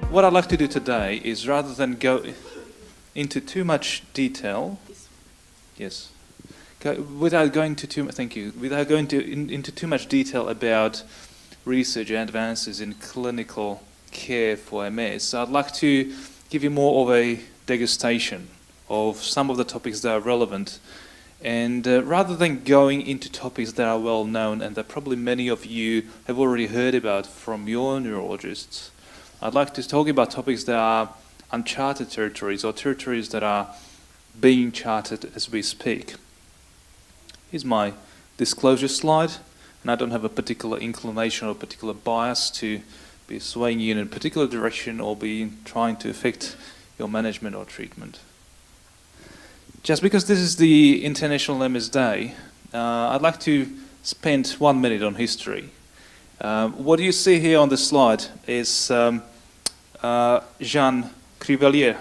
What I'd like to do today is, rather than go into too much detail, without going into too much detail about research and advances in clinical care for MS, I'd like to give you more of a degustation of some of the topics that are relevant. And rather than going into topics that are well known and that probably many of you have already heard about from your neurologists, I'd like to talk about topics that are uncharted territories or territories that are being charted as we speak. Here's my disclosure slide, and I don't have a particular inclination or particular bias to be swaying you in a particular direction or be trying to affect your management or treatment. Just because this is the International MS Day, I'd like to spend 1 minute on history. What you see here on the slide is Jean Crevelier's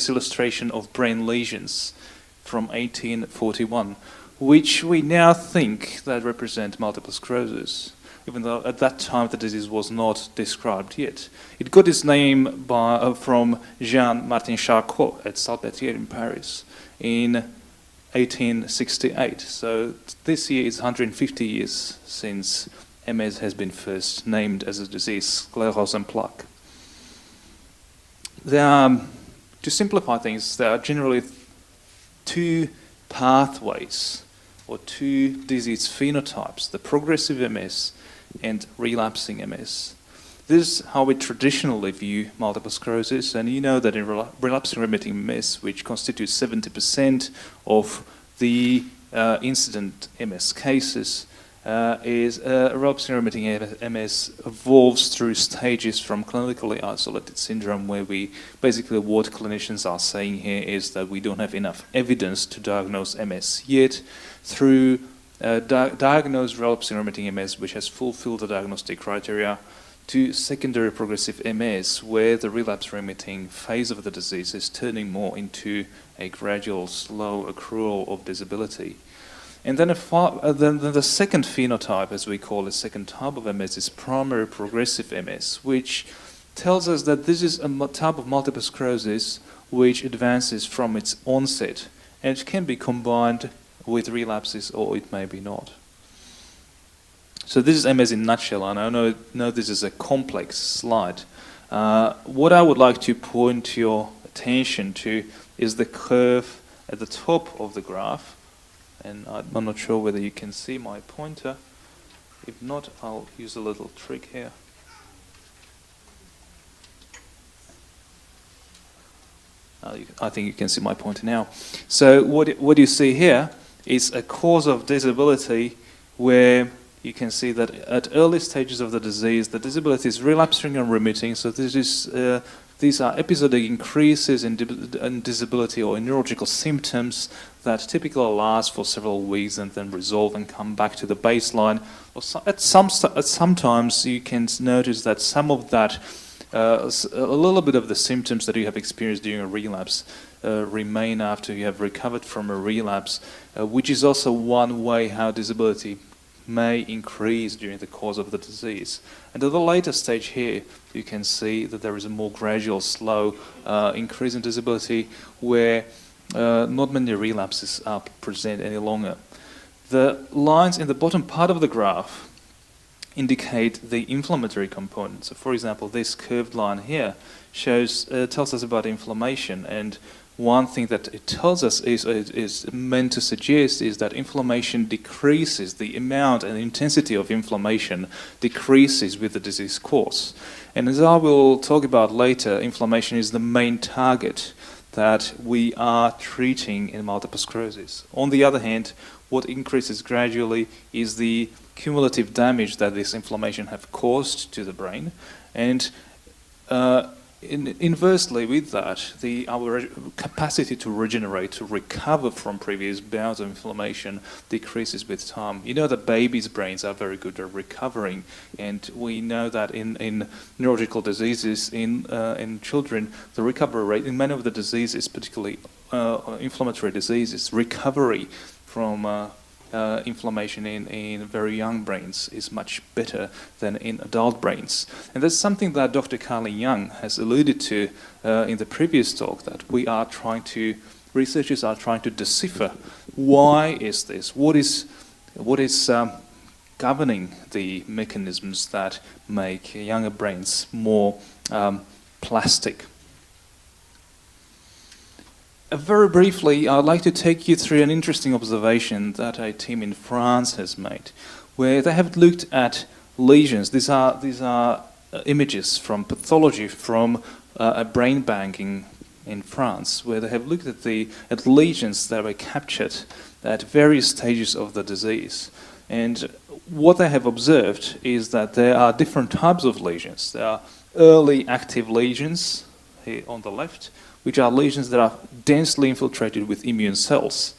illustration of brain lesions from 1841, which we now think that represent multiple sclerosis, even though at that time the disease was not described yet. It got its name from Jean-Martin Charcot at Salpêtrière in Paris in 1868. So this year is 150 years since MS has been first named as a disease, sclerose en plaques. To simplify things, there are generally two pathways or two disease phenotypes: the progressive MS and relapsing MS. This is how we traditionally view multiple sclerosis, and you know that in relapsing remitting MS, which constitutes 70% of the incident MS cases, relapsing remitting MS evolves through stages from clinically isolated syndrome, where what clinicians are saying here is that we don't have enough evidence to diagnose MS yet, through diagnosed relapsing remitting MS, which has fulfilled the diagnostic criteria, to secondary progressive MS, where the relapse remitting phase of the disease is turning more into a gradual, slow accrual of disability. And then the second phenotype, as we call it, second type of MS, is primary progressive MS, which tells us that this is a type of multiple sclerosis which advances from its onset, and it can be combined with relapses, or it may be not. So this is MS in a nutshell, and I know this is a complex slide. What I would like to point your attention to is the curve at the top of the graph, and I'm not sure whether you can see my pointer. If not, I'll use a little trick here. I think you can see my pointer now. So what you see here is a cause of disability where you can see that at early stages of the disease, the disability is relapsing and remitting. So these are episodic increases in disability or in neurological symptoms that typically last for several weeks and then resolve and come back to the baseline. Sometimes you can notice that some of that, a little bit of the symptoms that you have experienced during a relapse remain after you have recovered from a relapse, which is also one way how disability may increase during the course of the disease. And at the later stage here, you can see that there is a more gradual, slow increase in disability where not many relapses are present any longer. The lines in the bottom part of the graph indicate the inflammatory component. So, for example, this curved line here tells us about inflammation, and one thing that it tells us is meant to suggest is that inflammation decreases, the amount and intensity of inflammation decreases with the disease course. And as I will talk about later, inflammation is the main target that we are treating in multiple sclerosis. On the other hand, what increases gradually is the cumulative damage that this inflammation has caused to the brain, and inversely with that, our capacity to regenerate, to recover from previous bouts of inflammation decreases with time. You know that babies' brains are very good at recovering, and we know that in neurological diseases in children, the recovery rate in many of the diseases, particularly inflammatory diseases, recovery from inflammation in very young brains is much better than in adult brains. And that's something that Dr. Kalincik has alluded to in the previous talk, that researchers are trying to decipher why is this, what is governing the mechanisms that make younger brains more plastic. Very briefly, I'd like to take you through an interesting observation that a team in France has made, where they have looked at lesions. These are images from pathology from a brain bank in France, where they have looked at lesions that were captured at various stages of the disease. And what they have observed is that there are different types of lesions. There are early active lesions here on the left, which are lesions that are densely infiltrated with immune cells.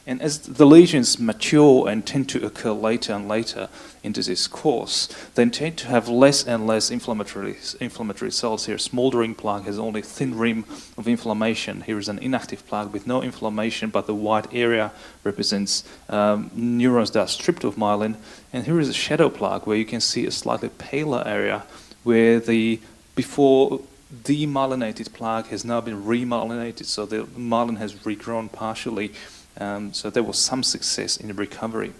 And as the lesions mature and tend to occur later and later in disease course, they tend to have less and less inflammatory cells. Here, smoldering plaque has only a thin rim of inflammation. Here is an inactive plaque with no inflammation, but the white area represents neurons that are stripped of myelin. And here is a shadow plaque where you can see a slightly paler area where the before demyelinated plaque has now been remyelinated, so the myelin has regrown partially. So there was some success in the recovery.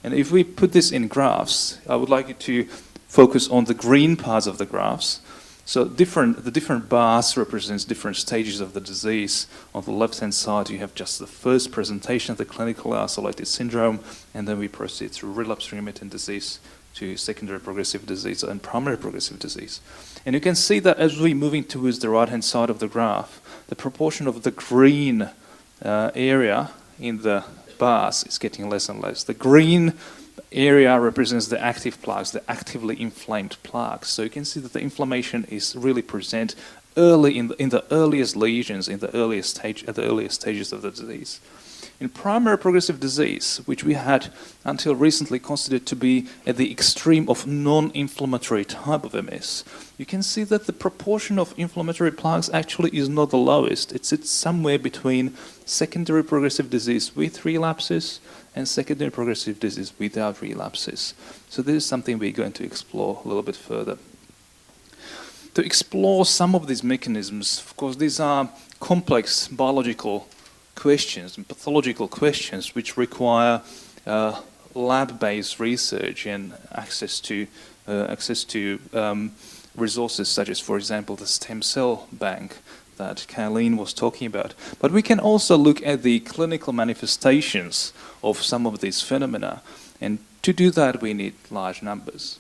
And if we put this in graphs, I would like you to focus on the green parts of the graphs. So the different bars represents different stages of the disease. On the left-hand side, you have just the first presentation of the clinical isolated syndrome, and then we proceed through relapse-remitting disease to secondary progressive disease and primary progressive disease. And you can see that as we're moving towards the right-hand side of the graph, the proportion of the green area in the bars is getting less and less. The green area represents the active plaques, the actively inflamed plaques. So you can see that the inflammation is really present early in the earliest lesions, at the earliest stages of the disease. In primary progressive disease, which we had until recently considered to be at the extreme of non-inflammatory type of MS, you can see that the proportion of inflammatory plaques actually is not the lowest. It sits somewhere between secondary progressive disease with relapses and secondary progressive disease without relapses. So this is something we're going to explore a little bit further. To explore some of these mechanisms, of course, these are complex biological questions and pathological questions which require lab-based research and access to resources such as, for example, the stem cell bank that Kalincik was talking about. But we can also look at the clinical manifestations of some of these phenomena, and to do that we need large numbers.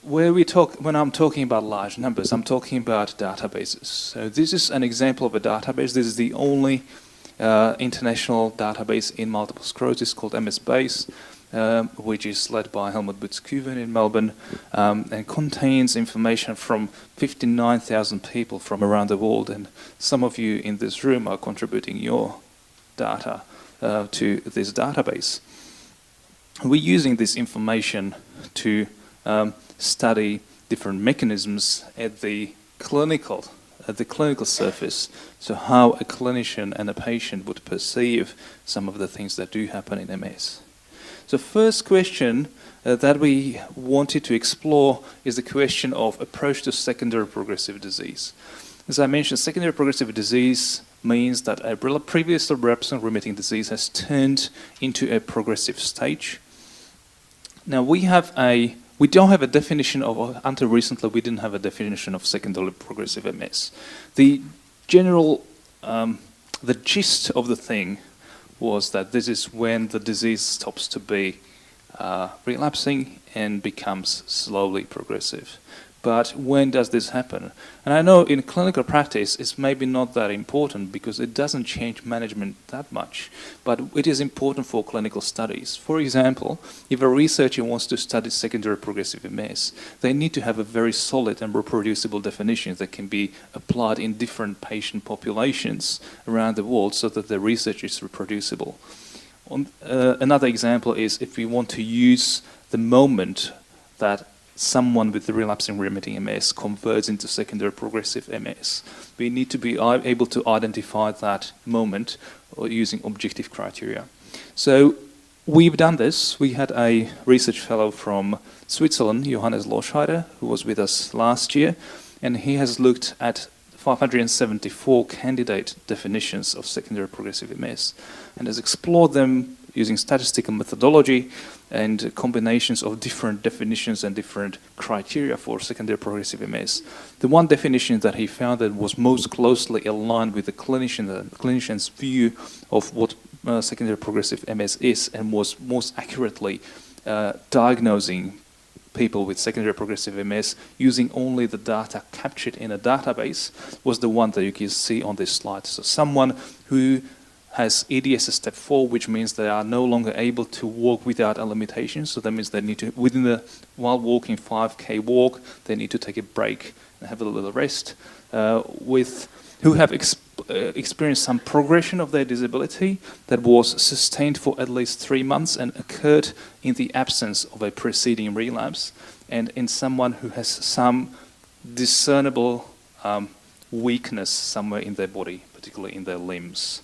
When I'm talking about large numbers, I'm talking about databases. So this is an example of a database. This is the only international database in multiple sclerosis called MS-BASE, which is led by Helmut Butz-Kuven in Melbourne, and contains information from 59,000 people from around the world. And some of you in this room are contributing your data to this database. We're using this information to study different mechanisms at the clinical surface, so how a clinician and a patient would perceive some of the things that do happen in MS. So first question that we wanted to explore is the question of approach to secondary progressive disease. As I mentioned, secondary progressive disease means that a previously relapsing-remitting disease has turned into a progressive stage. Now we don't have a definition of, until recently we didn't have a definition of secondary progressive MS. The general, the gist of the thing was that this is when the disease stops to be relapsing and becomes slowly progressive. But when does this happen? And I know in clinical practice it's maybe not that important because it doesn't change management that much, but it is important for clinical studies. For example, if a researcher wants to study secondary progressive MS, they need to have a very solid and reproducible definition that can be applied in different patient populations around the world so that the research is reproducible. Another example is if we want to use the moment that someone with the relapsing-remitting MS converts into secondary progressive MS. We need to be able to identify that moment using objective criteria. So we've done this. We had a research fellow from Switzerland, Johannes Loscheider, who was with us last year, and he has looked at 574 candidate definitions of secondary progressive MS and has explored them using statistical methodology and combinations of different definitions and different criteria for secondary progressive MS. The one definition that he found that was most closely aligned with the clinician's view of what secondary progressive MS is and was most accurately diagnosing people with secondary progressive MS using only the data captured in a database was the one that you can see on this slide. So someone who has EDS step 4, which means they are no longer able to walk without a limitation. So that means they need to, while walking 5K walk, they need to take a break and have a little rest. Who have experienced some progression of their disability that was sustained for at least 3 months and occurred in the absence of a preceding relapse, and in someone who has some discernible weakness somewhere in their body, particularly in their limbs.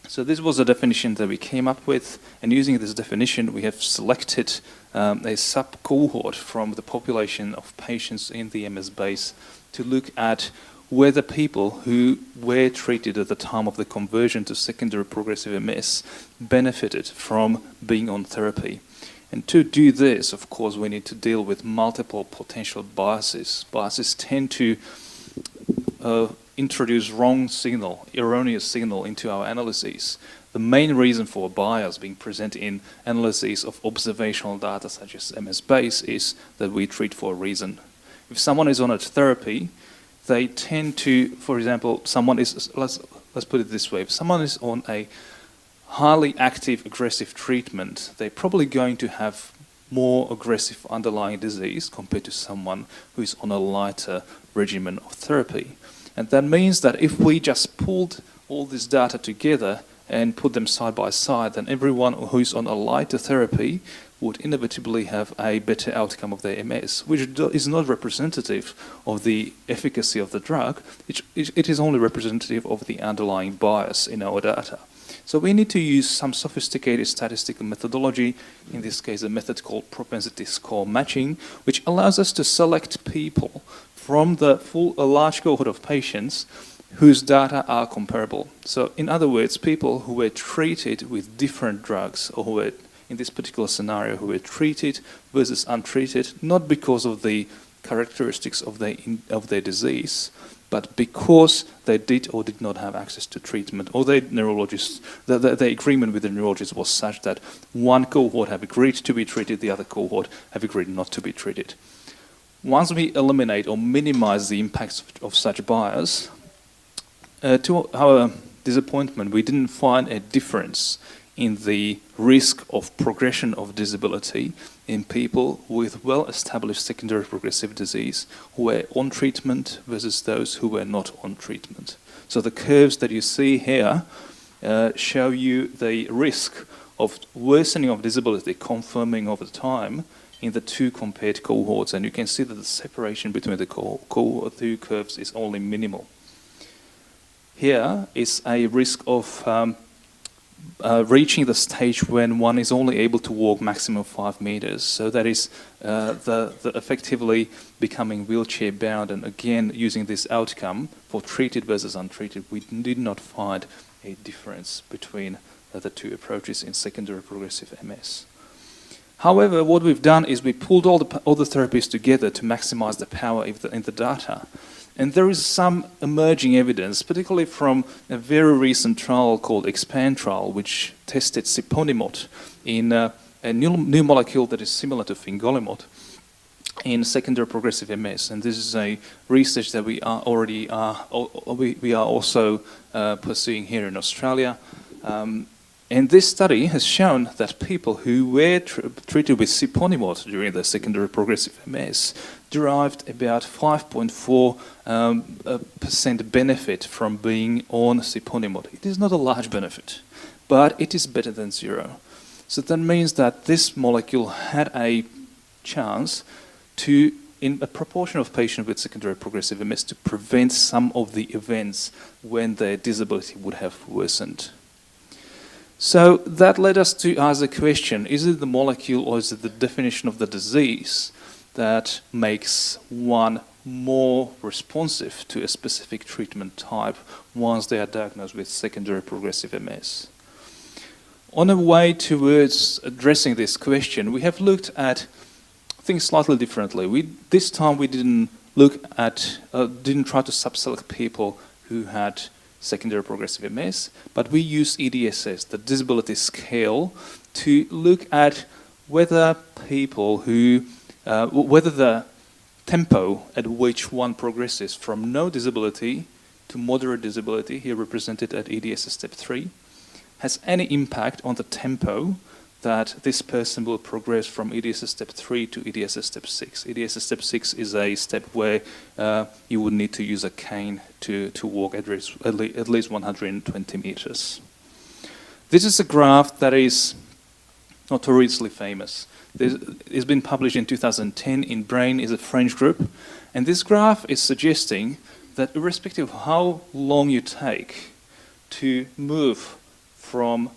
So this was a definition that we came up with, and using this definition we have selected a sub-cohort from the population of patients in the MS base to look at whether people who were treated at the time of the conversion to secondary progressive MS benefited from being on therapy. And to do this, of course, we need to deal with multiple potential biases. Biases tend to introduce wrong signal, erroneous signal into our analyses. The main reason for a bias being present in analyses of observational data such as MS base is that we treat for a reason. If someone is on a therapy, they tend to, for example, let's put it this way, if someone is on a highly active, aggressive treatment, they're probably going to have more aggressive underlying disease compared to someone who is on a lighter regimen of therapy. And that means that if we just pulled all this data together and put them side by side, then everyone who's on a lighter therapy would inevitably have a better outcome of their MS, which is not representative of the efficacy of the drug. It is only representative of the underlying bias in our data. So we need to use some sophisticated statistical methodology, in this case a method called propensity score matching, which allows us to select people from a large cohort of patients whose data are comparable. So in other words, people who were treated with different drugs, or who were, in this particular scenario, who were treated versus untreated, not because of the characteristics of their disease, but because they did or did not have access to treatment, or the agreement with the neurologist was such that one cohort have agreed to be treated, the other cohort have agreed not to be treated. Once we eliminate or minimize the impacts of such bias, to our disappointment, we didn't find a difference in the risk of progression of disability in people with well-established secondary progressive disease who were on treatment versus those who were not on treatment. So the curves that you see here show you the risk of worsening of disability confirming over time in the two compared cohorts, and you can see that the separation between the two curves is only minimal. Here is a risk of reaching the stage when one is only able to walk maximum 5 meters. So that is the effectively becoming wheelchair bound. And again, using this outcome for treated versus untreated, we did not find a difference between the two approaches in secondary progressive MS. However, what we've done is we pulled all the therapies together to maximize the power in the data. And there is some emerging evidence, particularly from a very recent trial called EXPAND trial, which tested siponimod in a new molecule that is similar to fingolimod in secondary progressive MS. And this is a research that we are also pursuing here in Australia. And this study has shown that people who were treated with siponimod during their secondary progressive MS derived about 5.4% benefit from being on siponimod. It is not a large benefit, but it is better than zero. So that means that this molecule had a chance to, in a proportion of patients with secondary progressive MS, to prevent some of the events when their disability would have worsened. So that led us to ask the question, is it the molecule or is it the definition of the disease that makes one more responsive to a specific treatment type once they are diagnosed with secondary progressive MS? On a way towards addressing this question, we have looked at things slightly differently. This time we didn't try to subselect people who had secondary progressive MS, but we used EDSS, the disability scale, to look at whether whether the tempo at which one progresses from no disability to moderate disability, here represented at EDSS step 3, has any impact on the tempo that this person will progress from EDSS step 3 to EDSS step 6. EDSS step 6 is a step where you would need to use a cane to walk at least 120 meters. This is a graph that is notoriously famous. It's been published in 2010 in Brain, is a French group, and this graph is suggesting that irrespective of how long you take to move from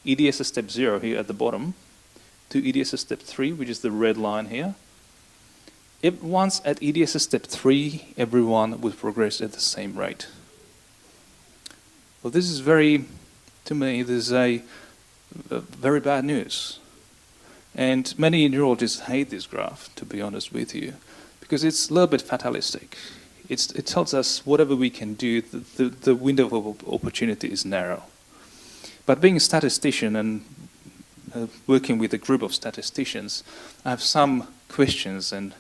EDSS step 0 here at the bottom to EDSS step 3, which is the red line here, if once at EDSS step 3, everyone would progress at the same rate. Well, this is to me, this is a very bad news. And many neurologists hate this graph, to be honest with you, because it's a little bit fatalistic. It tells us whatever we can do, the window of opportunity is narrow. But being a statistician and working with a group of statisticians, I have some questions, and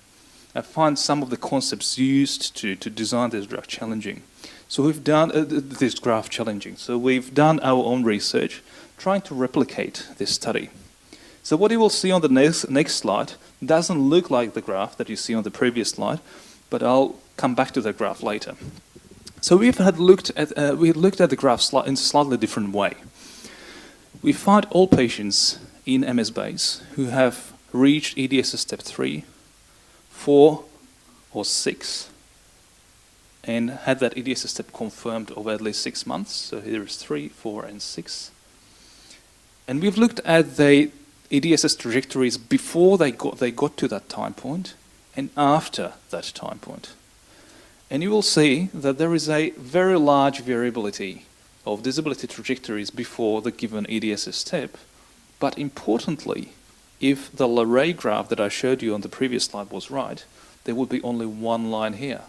I find some of the concepts used to design this graph challenging. So we've done this graph challenging. So we've done our own research, trying to replicate this study. So what you will see on the next slide doesn't look like the graph that you see on the previous slide, but I'll come back to the graph later. So we looked at the graph in a slightly different way. We find all patients in MS base who have reached EDSS step 3, 4, or 6, and had that EDSS step confirmed over at least 6 months. So here is 3, 4, and 6. And we've looked at the EDSS trajectories before they got to that time point and after that time point. And you will see that there is a very large variability of disability trajectories before the given EDSS step. But importantly, if the Larray graph that I showed you on the previous slide was right, there would be only one line here.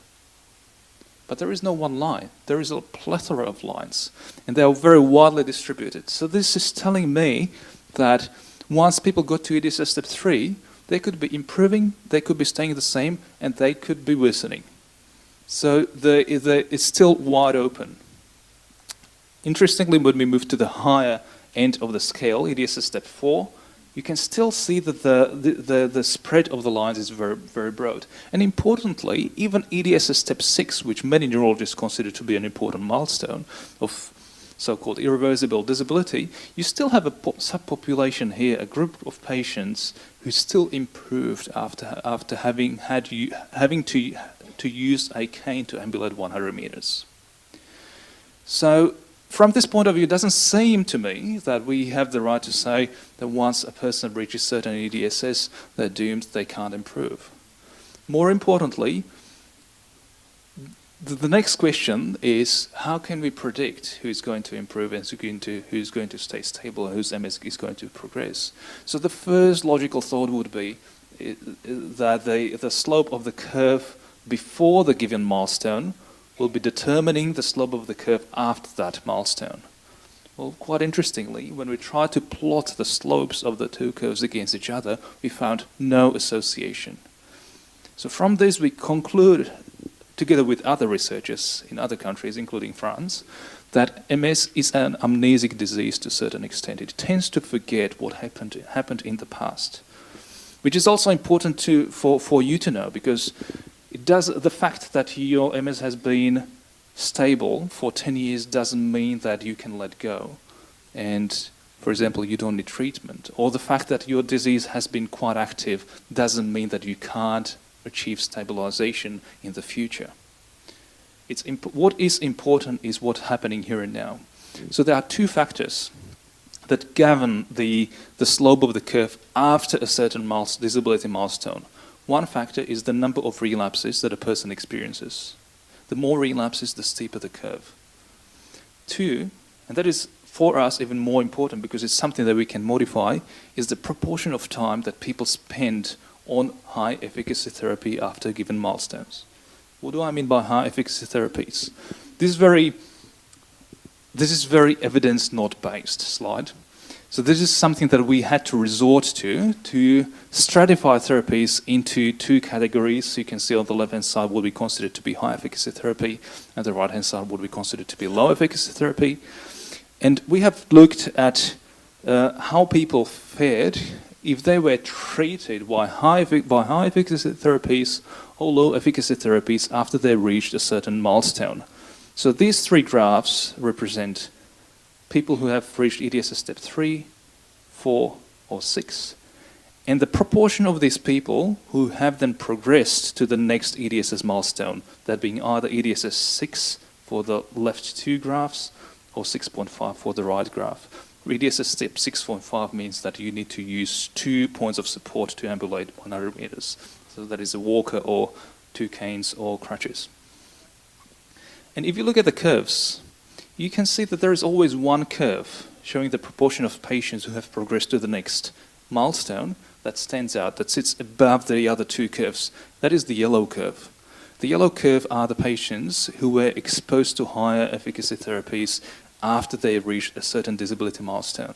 But there is no one line. There is a plethora of lines, and they are very widely distributed. So this is telling me that once people got to EDSS step 3, they could be improving, they could be staying the same, and they could be worsening. So it's still wide open. Interestingly, when we move to the higher end of the scale, EDSS step 4, you can still see that the spread of the lines is very, very broad. And importantly, even EDSS step 6, which many neurologists consider to be an important milestone of so-called irreversible disability, you still have a subpopulation here, a group of patients who still improved after having to use a cane to ambulate 100 meters. So from this point of view, it doesn't seem to me that we have the right to say that once a person reaches certain EDSS, they're doomed, they can't improve. More importantly, the next question is, how can we predict who's going to improve and who's going to stay stable and whose MS is going to progress? So the first logical thought would be that the slope of the curve before the given milestone will be determining the slope of the curve after that milestone. Well, quite interestingly, when we tried to plot the slopes of the two curves against each other, we found no association. So from this we conclude, together with other researchers in other countries, including France, that MS is an amnesic disease to a certain extent. It tends to forget what happened in the past, which is also important for you to know, because the fact that your MS has been stable for 10 years doesn't mean that you can let go. And, for example, you don't need treatment. Or the fact that your disease has been quite active doesn't mean that you can't achieve stabilization in the future. What is important is what's happening here and now. So there are two factors that govern the slope of the curve after a certain disability milestone. One factor is the number of relapses that a person experiences. The more relapses, the steeper the curve. Two, and that is for us even more important because it's something that we can modify, is the proportion of time that people spend on high efficacy therapy after given milestones. What do I mean by high efficacy therapies? This is very evidence not based slide. So this is something that we had to resort to stratify therapies into two categories. So you can see on the left hand side what we consider to be high efficacy therapy, and the right hand side what we consider to be low efficacy therapy. And we have looked at how people fared if they were treated by high efficacy therapies or low efficacy therapies after they reached a certain milestone. So these three graphs represent people who have reached EDSS step 3, 4, or 6, and the proportion of these people who have then progressed to the next EDSS milestone, that being either EDSS 6 for the left two graphs or 6.5 for the right graph. EDSS step 6.5 means that you need to use 2 points of support to ambulate 100 meters. So that is a walker or 2 canes or crutches. And if you look at the curves, you can see that there is always one curve showing the proportion of patients who have progressed to the next milestone that stands out, that sits above the other two curves. That is the yellow curve. The yellow curve are the patients who were exposed to higher efficacy therapies after they reached a certain disability milestone.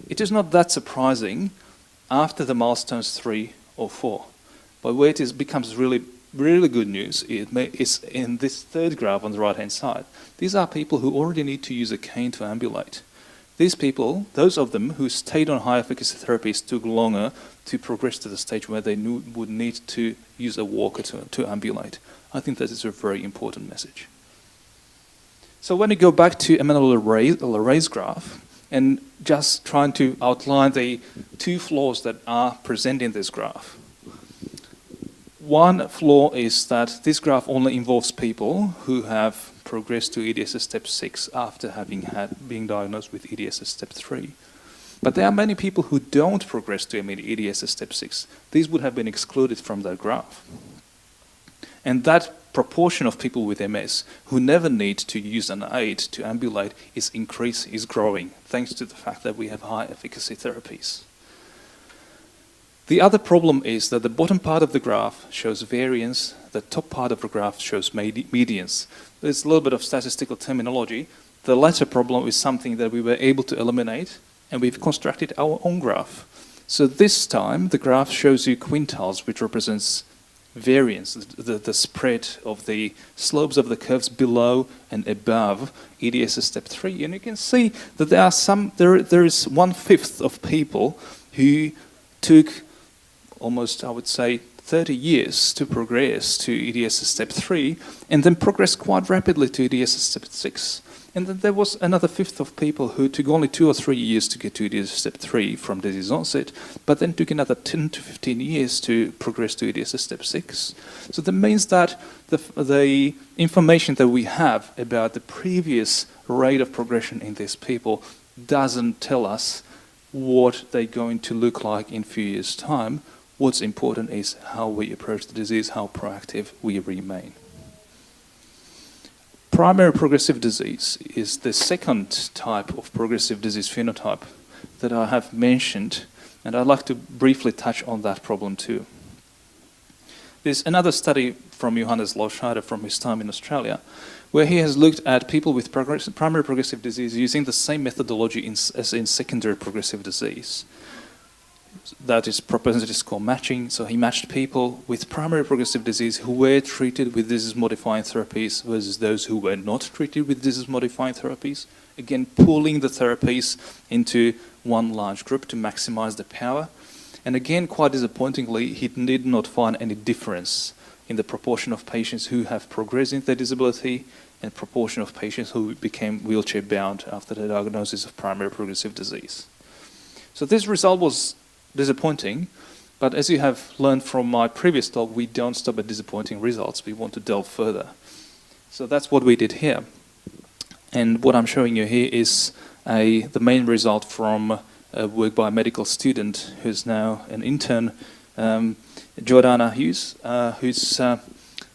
It is not that surprising after the milestones 3 or 4. But where it becomes really good news is in this third graph on the right-hand side. These are people who already need to use a cane to ambulate. These people, those of them who stayed on high efficacy therapies, took longer to progress to the stage where they would need to use a walker to ambulate. I think that is a very important message. So when you go back to Emmanuel Larrey's graph, and just trying to outline the two flaws that are present in this graph. One flaw is that this graph only involves people who have progressed to EDSS step 6 after being diagnosed with EDSS step 3. But there are many people who don't progress to EDSS step 6. These would have been excluded from that graph. And that proportion of people with MS who never need to use an aid to ambulate is growing, thanks to the fact that we have high efficacy therapies. The other problem is that the bottom part of the graph shows variance, the top part of the graph shows medians. There's a little bit of statistical terminology. The latter problem is something that we were able to eliminate, and we've constructed our own graph. So this time, the graph shows you quintiles, which represents variance, the spread of the slopes of the curves below and above EDSS step 3. And you can see that there is 1/5 of people who took almost, I would say, 30 years to progress to EDSS step 3, and then progressed quite rapidly to EDSS step 6. And then there was another 1/5 of people who took only 2 or 3 years to get to EDSS step 3 from disease onset, but then took another 10 to 15 years to progress to EDSS step 6. So that means that the information that we have about the previous rate of progression in these people doesn't tell us what they're going to look like in a few years' time. What's important is how we approach the disease, how proactive we remain. Primary progressive disease is the second type of progressive disease phenotype that I have mentioned, and I'd like to briefly touch on that problem too. There's another study from Johannes Lauscheider from his time in Australia, where he has looked at people with primary progressive disease using the same methodology as in secondary progressive disease. That is propensity score matching. So he matched people with primary progressive disease who were treated with disease-modifying therapies versus those who were not treated with disease-modifying therapies. Again, pooling the therapies into one large group to maximize the power. And again, quite disappointingly, he did not find any difference in the proportion of patients who have progressed in their disability and proportion of patients who became wheelchair-bound after the diagnosis of primary progressive disease. So this result was disappointing, but as you have learned from my previous talk, we don't stop at disappointing results. We want to delve further. So that's what we did here. And what I'm showing you here is the main result from work by a medical student who's now an intern, Jordana Hughes, who's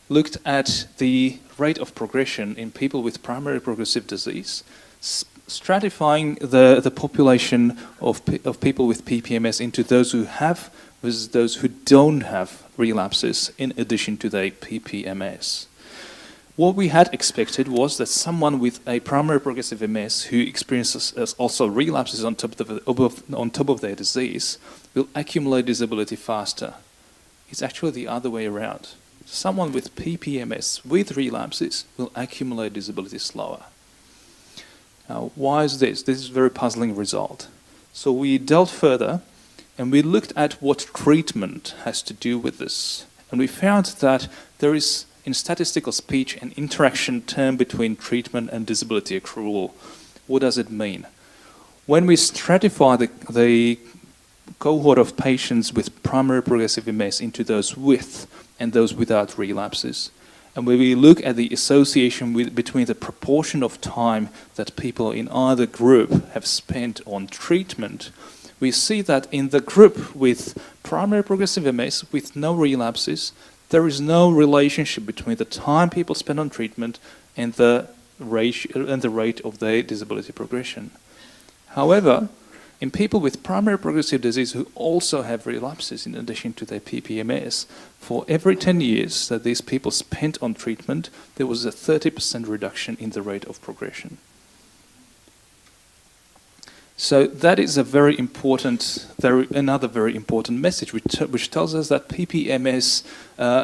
looked at the rate of progression in people with primary progressive disease, stratifying the population of people with PPMS into those who have versus those who don't have relapses in addition to their PPMS. What we had expected was that someone with a primary progressive MS who experiences also relapses on top of their disease will accumulate disability faster. It's actually the other way around. Someone with PPMS with relapses will accumulate disability slower. Now, why is this? This is a very puzzling result. So we delved further and we looked at what treatment has to do with this. And we found that there is, in statistical speech, an interaction term between treatment and disability accrual. What does it mean? When we stratify the cohort of patients with primary progressive MS into those with and those without relapses, and when we look at the association between the proportion of time that people in either group have spent on treatment, we see that in the group with primary progressive MS with no relapses, there is no relationship between the time people spend on treatment and the rate of their disability progression. However, in people with primary progressive disease who also have relapses in addition to their PPMS, for every 10 years that these people spent on treatment, there was a 30% reduction in the rate of progression. So that is a very important, another very important message, which tells us that PPMS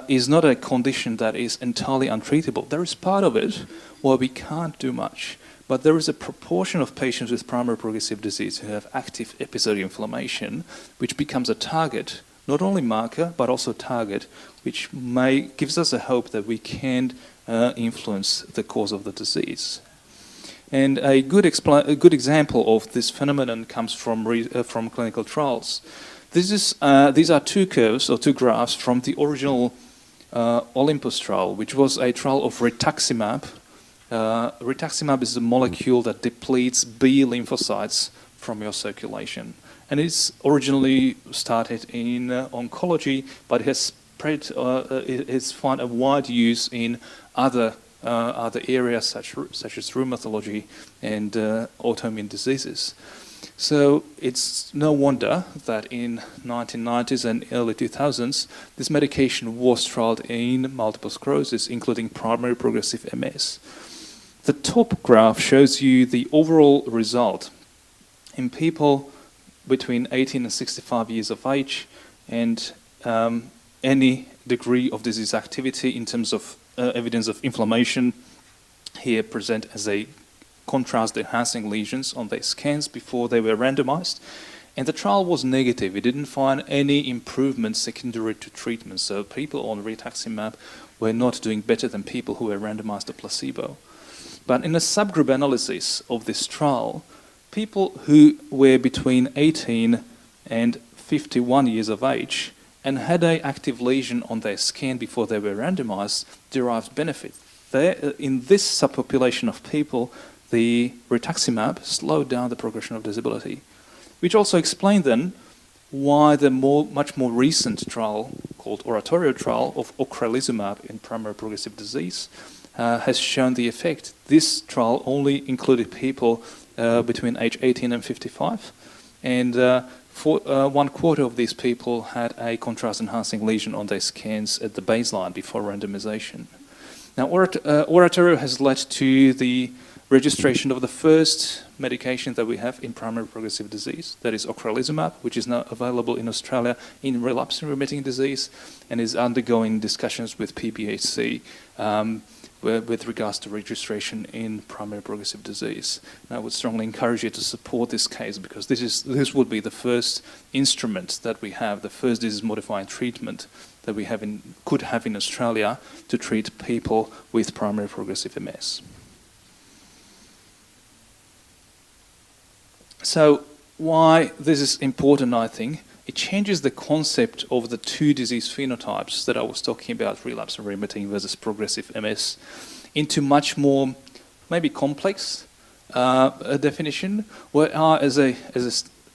is not a condition that is entirely untreatable. There is part of it where we can't do much, but there is a proportion of patients with primary progressive disease who have active episodic inflammation, which becomes a target, not only marker, but also target, which gives us a hope that we can influence the cause of the disease. And a good example of this phenomenon comes from clinical trials. These are two curves or two graphs from the original Olympus trial, which was a trial of rituximab. Rituximab is a molecule that depletes B lymphocytes from your circulation, and it's originally started in oncology, but it has spread. It's found a wide use in other areas such as rheumatology and autoimmune diseases. So it's no wonder that in 1990s and early 2000s, this medication was trialed in multiple sclerosis, including primary progressive MS. The top graph shows you the overall result in people between 18 and 65 years of age and any degree of disease activity in terms of evidence of inflammation here present as a contrast-enhancing lesions on their scans before they were randomized. And the trial was negative. It didn't find any improvement secondary to treatment. So people on rituximab were not doing better than people who were randomized to placebo. But in a subgroup analysis of this trial, people who were between 18 and 51 years of age and had an active lesion on their scan before they were randomized derived benefit. In this subpopulation of people, the rituximab slowed down the progression of disability, which also explained then why the much more recent trial called Oratorio trial of ocrelizumab in primary progressive disease has shown the effect. This trial only included people between age 18 and 55, and 1/4 of these people had a contrast-enhancing lesion on their scans at the baseline before randomization. Now, Oratorio has led to the registration of the first medication that we have in primary progressive disease, that is ocrelizumab, which is now available in Australia in relapse and remitting disease and is undergoing discussions with PBHC with regards to registration in primary progressive disease. And I would strongly encourage you to support this case because this would be the first instrument that we have, the first disease-modifying treatment that we could have in Australia to treat people with primary progressive MS. So why this is important, I think, it changes the concept of the two disease phenotypes that I was talking about, relapse and remitting versus progressive MS, into much more maybe complex a definition. Where I, as a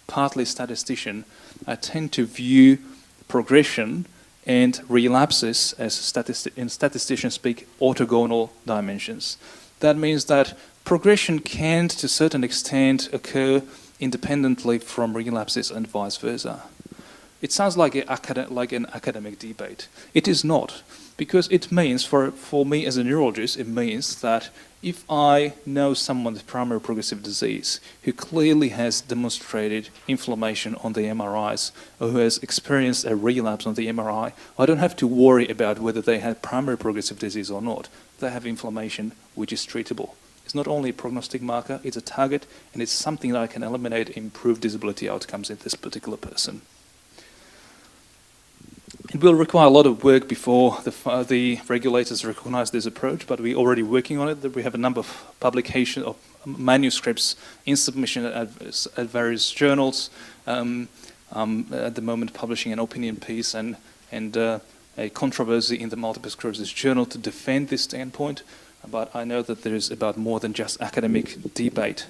partly statistician, I tend to view progression and relapses as in statistician speak orthogonal dimensions. That means that progression can, to a certain extent, occur independently from relapses and vice versa. It sounds like an academic debate. It is not, because it means, for me as a neurologist, it means that if I know someone with primary progressive disease who clearly has demonstrated inflammation on the MRIs or who has experienced a relapse on the MRI, I don't have to worry about whether they had primary progressive disease or not. They have inflammation which is treatable. It's not only a prognostic marker, it's a target, and it's something that I can eliminate, improve disability outcomes in this particular person. It will require a lot of work before the regulators recognize this approach, but we're already working on it. We have a number of publications of manuscripts in submission at various journals. At the moment, publishing an opinion piece and a controversy in the Multiple Sclerosis Journal to defend this standpoint. But I know that there is about more than just academic debate.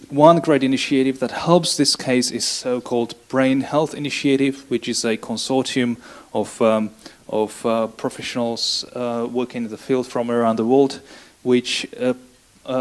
One great initiative that helps this case is so-called Brain Health Initiative, which is a consortium of professionals working in the field from around the world, which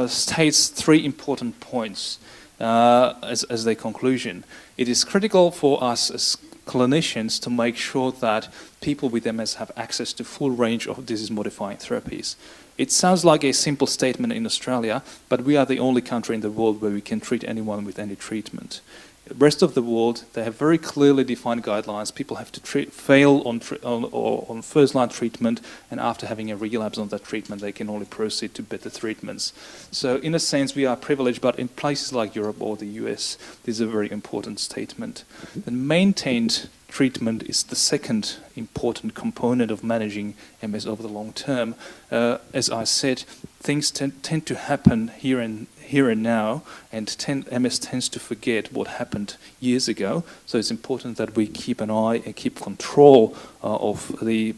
states 3 important points as their conclusion. It is critical for us as clinicians to make sure that people with MS have access to full range of disease-modifying therapies. It sounds like a simple statement in Australia, but we are the only country in the world where we can treat anyone with any treatment. The rest of the world, they have very clearly defined guidelines. People have to fail on first-line treatment, and after having a relapse on that treatment, they can only proceed to better treatments. So in a sense, we are privileged, but in places like Europe or the US, this is a very important statement. The maintained treatment is the second important component of managing MS over the long term. As I said, things tend to happen here and now, and MS tends to forget what happened years ago. So it's important that we keep an eye and keep control of the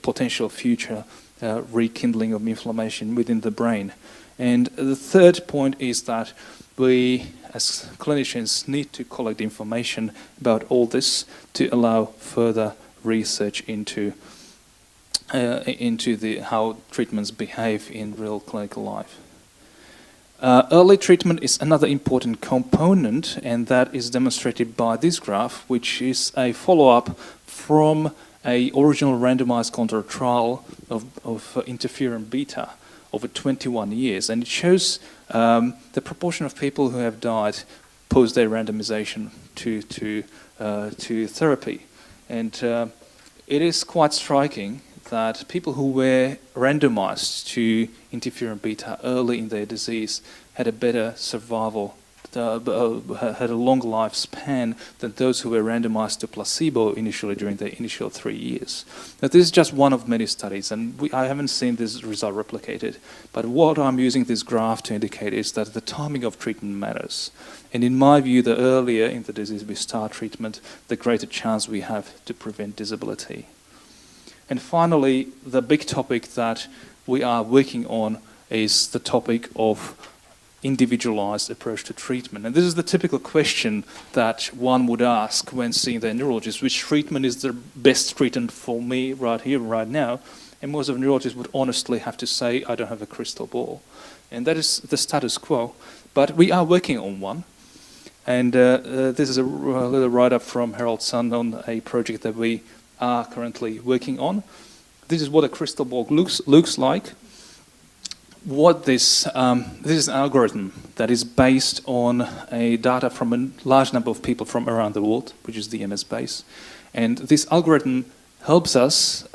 potential future rekindling of inflammation within the brain. And the third point is that we, as clinicians, need to collect information about all this to allow further research into how treatments behave in real clinical life. Early treatment is another important component, and that is demonstrated by this graph, which is a follow-up from an original randomized control trial of interferon beta over 21 years, and it shows the proportion of people who have died post their randomization to therapy. And it is quite striking that people who were randomized to interferon beta early in their disease had a better survival, had a long lifespan than those who were randomized to placebo initially during the initial 3 years. Now, this is just one of many studies, and I haven't seen this result replicated. But what I'm using this graph to indicate is that the timing of treatment matters. And in my view, the earlier in the disease we start treatment, the greater chance we have to prevent disability. And finally, the big topic that we are working on is the topic of individualized approach to treatment. And this is the typical question that one would ask when seeing their neurologist: which treatment is the best treatment for me right here, right now? And most of the neurologists would honestly have to say, I don't have a crystal ball. And that is the status quo. But we are working on one. And this is a little write-up from Harold Sun on a project that we are currently working on. This is what a crystal ball looks like. What this is an algorithm that is based on data from a large number of people from around the world, which is the MS base. And this algorithm helps us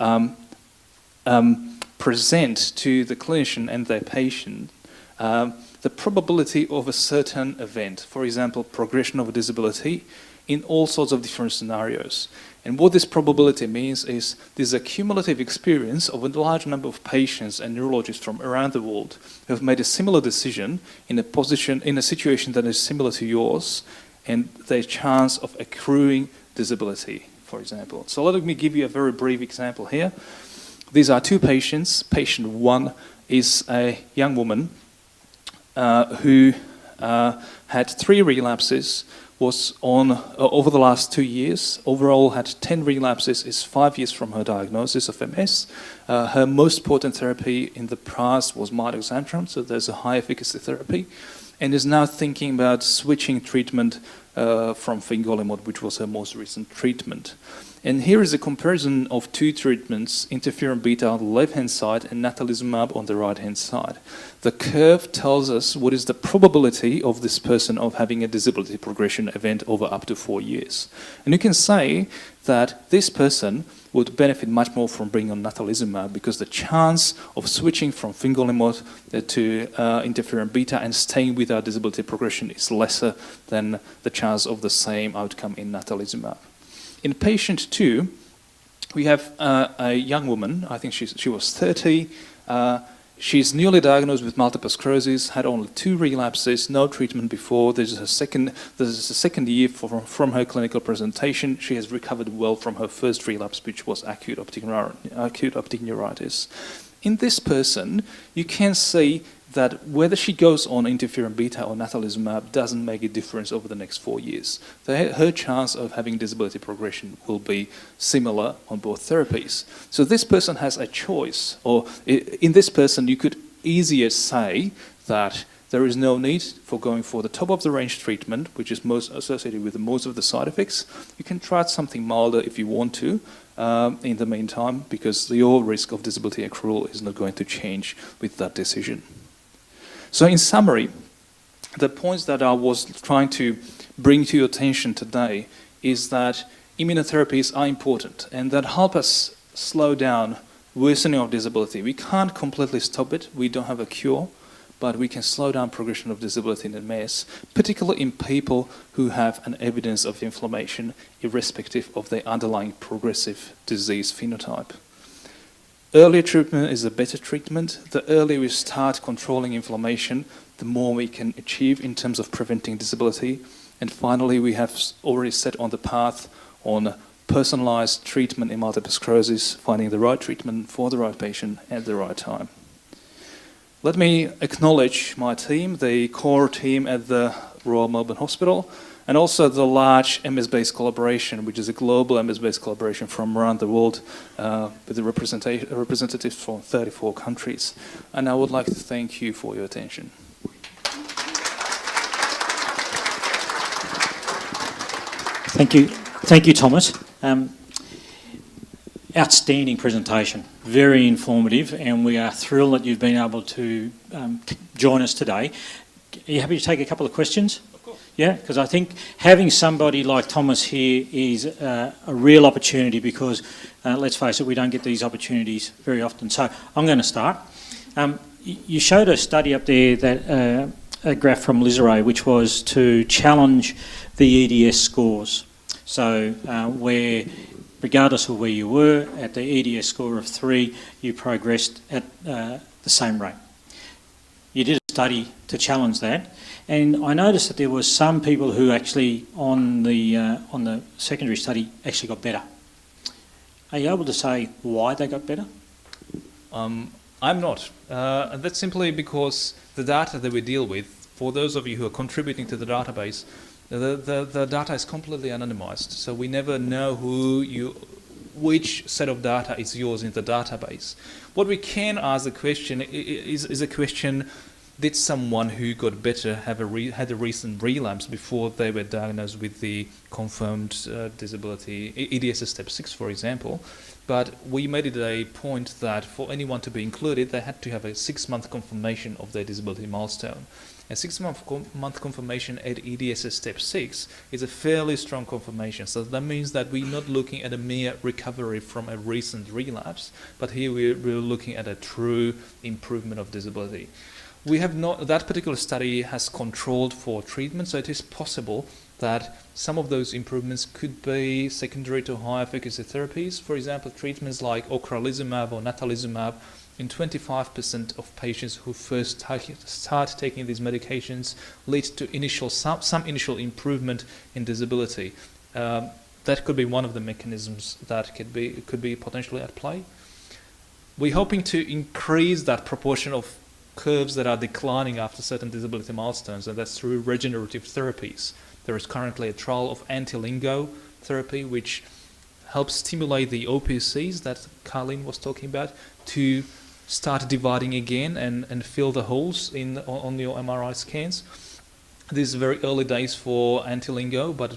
present to the clinician and their patient the probability of a certain event, for example, progression of a disability, in all sorts of different scenarios. And what this probability means is this is a cumulative experience of a large number of patients and neurologists from around the world who have made a similar decision in a situation that is similar to yours, and their chance of accruing disability, for example. So let me give you a very brief example here. These are 2 patients. Patient 1 is a young woman who had 3 relapses, was on, over the last 2 years, overall had 10 relapses, is 5 years from her diagnosis of MS. Her most potent therapy in the past was mitoxantrone, so there's a high efficacy therapy, and is now thinking about switching treatment from fingolimod, which was her most recent treatment. And here is a comparison of 2 treatments, interferon beta on the left-hand side and natalizumab on the right-hand side. The curve tells us what is the probability of this person of having a disability progression event over up to 4 years. And you can say that this person would benefit much more from bringing on natalizumab because the chance of switching from fingolimod to interferon beta and staying without disability progression is lesser than the chance of the same outcome in natalizumab. In patient 2, we have a young woman, I think she was 30. She's newly diagnosed with multiple sclerosis, had only 2 relapses, no treatment before. This is the second year from her clinical presentation. She has recovered well from her first relapse, which was acute optic neuritis. In this person, you can see that whether she goes on interferon beta or natalizumab doesn't make a difference over the next 4 years. Her chance of having disability progression will be similar on both therapies. So this person has a choice, or in this person you could easier say that there is no need for going for the top of the range treatment, which is most associated with most of the side effects. You can try something milder if you want to in the meantime, because your risk of disability accrual is not going to change with that decision. So in summary, the points that I was trying to bring to your attention today is that immunotherapies are important and that help us slow down worsening of disability. We can't completely stop it, we don't have a cure, but we can slow down progression of disability in MS, particularly in people who have an evidence of inflammation, irrespective of their underlying progressive disease phenotype. Earlier treatment is a better treatment. The earlier we start controlling inflammation, the more we can achieve in terms of preventing disability. And finally, we have already set on the path on personalized treatment in multiple sclerosis, finding the right treatment for the right patient at the right time. Let me acknowledge my team, the core team at the Royal Melbourne Hospital, and also the large MS-based collaboration, which is a global MS-based collaboration from around the world with the representatives from 34 countries. And I would like to thank you for your attention. Thank you, Thomas. Outstanding presentation, very informative, and we are thrilled that you've been able to join us today. Are you happy to take a couple of questions? Of course. Yeah, because I think having somebody like Thomas here is a real opportunity because, let's face it, we don't get these opportunities very often. So I'm going to start. You showed a study up there, that a graph from Lizeray, which was to challenge the EDS scores. So where, regardless of where you were, at the EDS score of 3, you progressed at the same rate. You did a study to challenge that, and I noticed that there were some people who actually on the secondary study actually got better. Are you able to say why they got better? I'm not. And that's simply because the data that we deal with, for those of you who are contributing to the database, the data is completely anonymized, so we never know which set of data is yours in the database. What we can ask the question is a question: did someone who got better had a recent relapse before they were diagnosed with the confirmed disability, EDS step 6, for example? But we made it a point that for anyone to be included, they had to have a 6-month confirmation of their disability milestone. A 6-month confirmation at EDS step 6 is a fairly strong confirmation. So that means that we're not looking at a mere recovery from a recent relapse, but here we're looking at a true improvement of disability. We have not, that particular study has controlled for treatment, so it is possible that some of those improvements could be secondary to high efficacy therapies. For example, treatments like ocrelizumab or natalizumab, in 25% of patients who first start taking these medications lead to some initial improvement in disability. That could be one of the mechanisms that could be potentially at play. We're hoping to increase that proportion of curves that are declining after certain disability milestones, and that's through regenerative therapies. There is currently a trial of anti-lingo therapy, which helps stimulate the OPCs that Carlin was talking about to start dividing again and fill the holes on your MRI scans. This is very early days for anti-lingo, but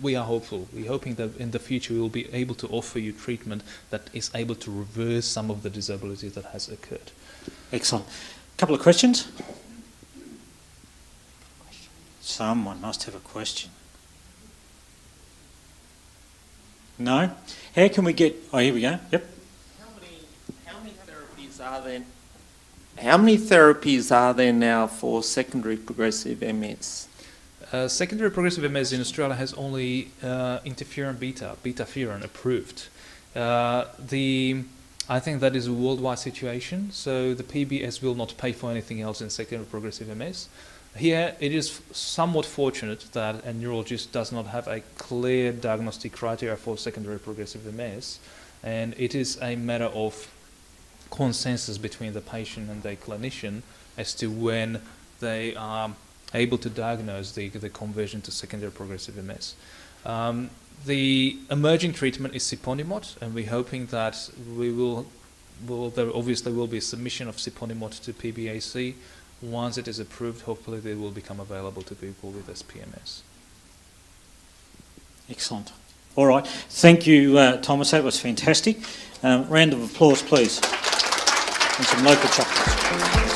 we are hopeful. We're hoping that in the future we will be able to offer you treatment that is able to reverse some of the disability that has occurred. Excellent. Couple of questions? Someone must have a question. No? How can we get... Oh, here we go. Yep. How many therapies are there now for secondary progressive MS? Secondary progressive MS in Australia has only interferon beta-ferron approved. I think that is a worldwide situation, so the PBS will not pay for anything else in secondary progressive MS. Here, it is somewhat fortunate that a neurologist does not have a clear diagnostic criteria for secondary progressive MS, and it is a matter of consensus between the patient and the clinician as to when they are able to diagnose the conversion to secondary progressive MS. The emerging treatment is siponimod, and we're hoping that there obviously will be a submission of siponimod to PBAC. Once it is approved, hopefully they will become available to people with SPMS. Excellent. All right. Thank you, Thomas. That was fantastic. Round of applause, please. And some local chocolates.